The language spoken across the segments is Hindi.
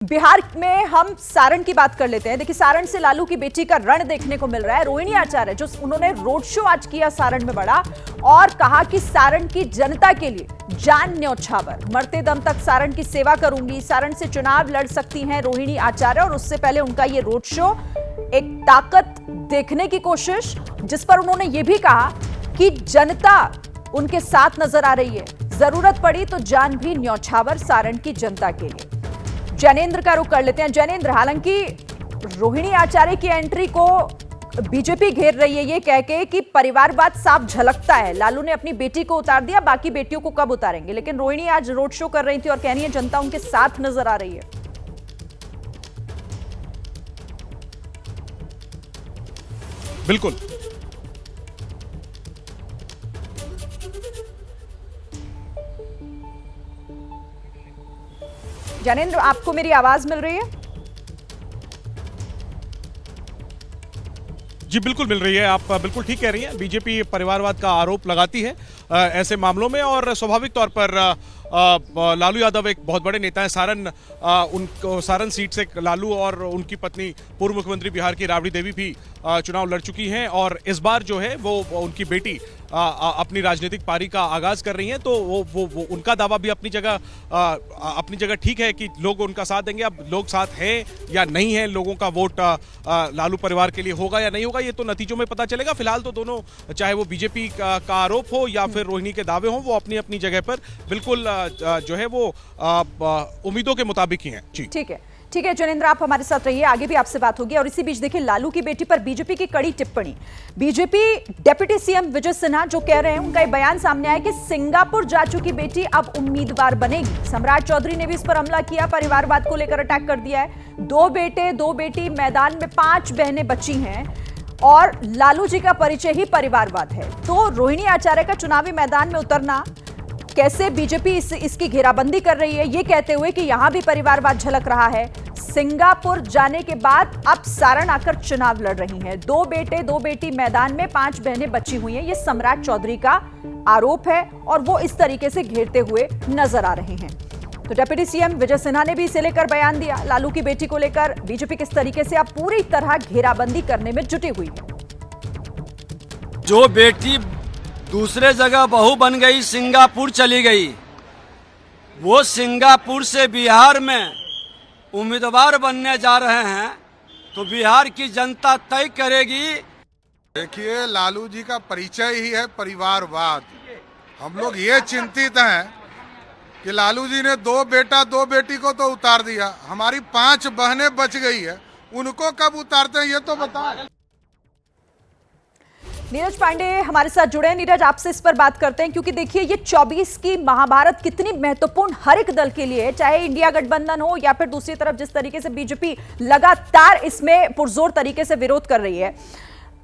बिहार में हम सारण की बात कर लेते हैं। देखिए, सारण से लालू की बेटी का रण देखने को मिल रहा है। रोहिणी आचार्य जो उन्होंने रोड शो आज किया सारण में बड़ा, और कहा कि सारण की जनता के लिए जान न्यौछावर, मरते दम तक सारण की सेवा करूंगी। सारण से चुनाव लड़ सकती हैं रोहिणी आचार्य, और उससे पहले उनका ये रोड शो एक ताकत देखने की कोशिश, जिस पर उन्होंने ये भी कहा कि जनता उनके साथ नजर आ रही है, जरूरत पड़ी तो जान भी न्यौछावर सारण की जनता के लिए। जैनेंद्र का रुख कर लेते हैं। जैनेंद्र, हालांकि रोहिणी आचार्य की एंट्री को बीजेपी घेर रही है ये कह के कि परिवारवाद साफ झलकता है, लालू ने अपनी बेटी को उतार दिया, बाकी बेटियों को कब उतारेंगे। लेकिन रोहिणी आज रोड शो कर रही थी और कह रही है जनता उनके साथ नजर आ रही है। बिल्कुल, जैनेंद्र, आपको मेरी आवाज मिल रही है? जी बिल्कुल मिल रही है। आप बिल्कुल ठीक कह रही हैं। बीजेपी परिवारवाद का आरोप लगाती है ऐसे मामलों में, और स्वाभाविक तौर पर लालू यादव एक बहुत बड़े नेता है। उनको सारण सीट से लालू और उनकी पत्नी पूर्व मुख्यमंत्री बिहार की राबड़ी देवी भी चुनाव लड़ चुकी हैं, और इस बार जो है वो उनकी बेटी अपनी राजनीतिक पारी का आगाज कर रही हैं। तो वो उनका दावा भी अपनी जगह ठीक है कि लोग उनका साथ देंगे। अब लोग साथ हैं या नहीं है, लोगों का वोट लालू परिवार के लिए होगा या नहीं होगा, ये तो नतीजों में पता चलेगा। फिलहाल तो दोनों, चाहे वो बीजेपी का आरोप हो या फिर रोहिणी के दावे हों, वो अपनी अपनी जगह पर बिल्कुल जो है वो उम्मीदों के मुताबिक ही हैं। जी ठीक है जैनेंद्र, आप हमारे साथ रहिए, आगे भी आपसे बात होगी। और इसी बीच देखिए, लालू की बेटी पर बीजेपी की कड़ी टिप्पणी। BJP deputy CM Vijay Sinha जो कह रहे हैं, उनका एक बयान सामने आया कि सिंगापुर जा चुकी बेटी अब उम्मीदवार बनेगी। सम्राट चौधरी ने भी इस पर हमला किया, परिवारवाद को लेकर अटैक कर दिया है। 2 बेटे 2 बेटी, मैदान में 5 बहनें बची हैं, और लालू जी का परिचय ही परिवारवाद है। तो रोहिणी आचार्य का चुनावी मैदान में उतरना, कैसे बीजेपी इसकी घेराबंदी कर रही है, ये कहते हुए कि यहां भी परिवारवाद झलक रहा है। सिंगापुर जाने के बाद अब सारण आकर चुनाव लड़ रही हैं। 2 बेटे 2 बेटी मैदान में, 5 बहनें बची हुई हैं, ये सम्राट चौधरी का आरोप है, और वो इस तरीके से घेरते हुए नजर आ रहे हैं। तो डिप्टी सीएम विजय सिन्हा ने भी इसे लेकर बयान दिया। लालू की बेटी को लेकर बीजेपी किस तरीके से अब पूरी तरह घेराबंदी करने में जुटी हुई है। जो बेटी दूसरे जगह बहू बन गई, सिंगापुर चली गई, वो सिंगापुर से बिहार में उम्मीदवार बनने जा रहे हैं, तो बिहार की जनता तय करेगी। देखिए, लालू जी का परिचय ही है परिवारवाद। हम लोग ये चिंतित हैं कि लालू जी ने 2 बेटा 2 बेटी को तो उतार दिया, हमारी 5 बहनें बच गई है, उनको कब उतारते हैं ये तो बताएं। नीरज पांडे हमारे साथ जुड़े हैं। नीरज, आपसे इस पर बात करते हैं, क्योंकि देखिए ये 24 की महाभारत कितनी महत्वपूर्ण हर एक दल के लिए है, चाहे इंडिया गठबंधन हो या फिर दूसरी तरफ जिस तरीके से बीजेपी लगातार इसमें पुरजोर तरीके से विरोध कर रही है।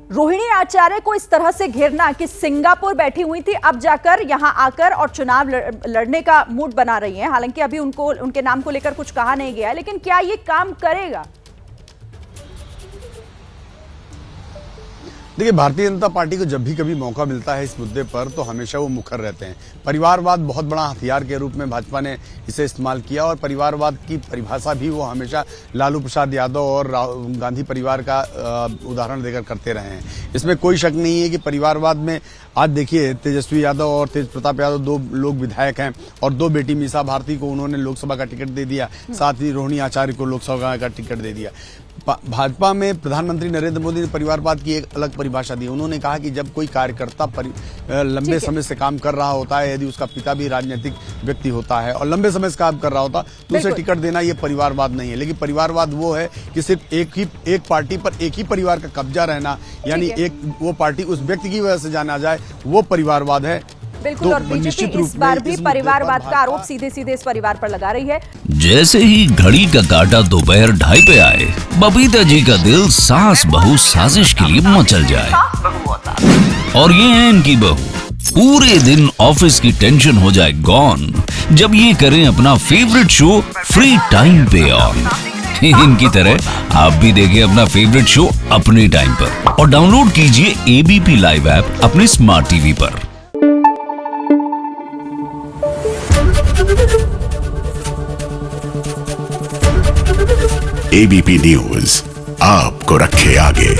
रोहिणी आचार्य को इस तरह से घेरना कि सिंगापुर बैठी हुई थी, अब जाकर यहां आकर और चुनाव लड़ने का मूड बना रही है। हालांकि अभी उनके नाम को लेकर कुछ कहा नहीं गया है, लेकिन क्या ये काम करेगा? देखिए, भारतीय जनता पार्टी को जब भी कभी मौका मिलता है इस मुद्दे पर, तो हमेशा वो मुखर रहते हैं। परिवारवाद बहुत बड़ा हथियार के रूप में भाजपा ने इसे इस्तेमाल किया, और परिवारवाद की परिभाषा भी वो हमेशा लालू प्रसाद यादव और गांधी परिवार का उदाहरण देकर करते रहे हैं। इसमें कोई शक नहीं है कि परिवारवाद में आज देखिए, तेजस्वी यादव और तेज प्रताप यादव 2 लोग विधायक हैं, और 2 बेटी मीसा भारती को उन्होंने लोकसभा का टिकट दे दिया, साथ ही रोहिणी आचार्य को लोकसभा का टिकट दे दिया। भाजपा में प्रधानमंत्री नरेंद्र मोदी ने परिवारवाद की एक अलग परिभाषा दी। उन्होंने कहा कि जब कोई कार्यकर्ता लंबे समय से काम कर रहा होता है, यदि उसका पिता भी राजनीतिक व्यक्ति होता है और लंबे समय से काम कर रहा होता, तो उसे टिकट देना ये परिवारवाद नहीं है। लेकिन परिवारवाद वो है कि सिर्फ एक पार्टी पर एक ही परिवार का कब्जा रहना, यानी वो पार्टी उस व्यक्ति की वजह से जाना जाए, वो परिवारवाद है। बिल्कुल, और बीजेपी इस बार भी परिवारवाद का आरोप सीधे सीधे इस परिवार पर लगा रही है। जैसे ही घड़ी का काटा दोपहर 2:30 पे आए, बबीता जी का दिल सास बहू साजिश के लिए मचल जाए। और ये है इनकी बहू, पूरे दिन ऑफिस की टेंशन हो जाए गॉन जब ये करें अपना फेवरेट शो फ्री टाइम पे ऑन। इनकी तरह आप भी देखिए अपना फेवरेट शो अपने टाइम पर, और डाउनलोड कीजिए एबीपी लाइव ऐप अपने स्मार्ट टीवी पर। एबीपी न्यूज आपको रखे आगे।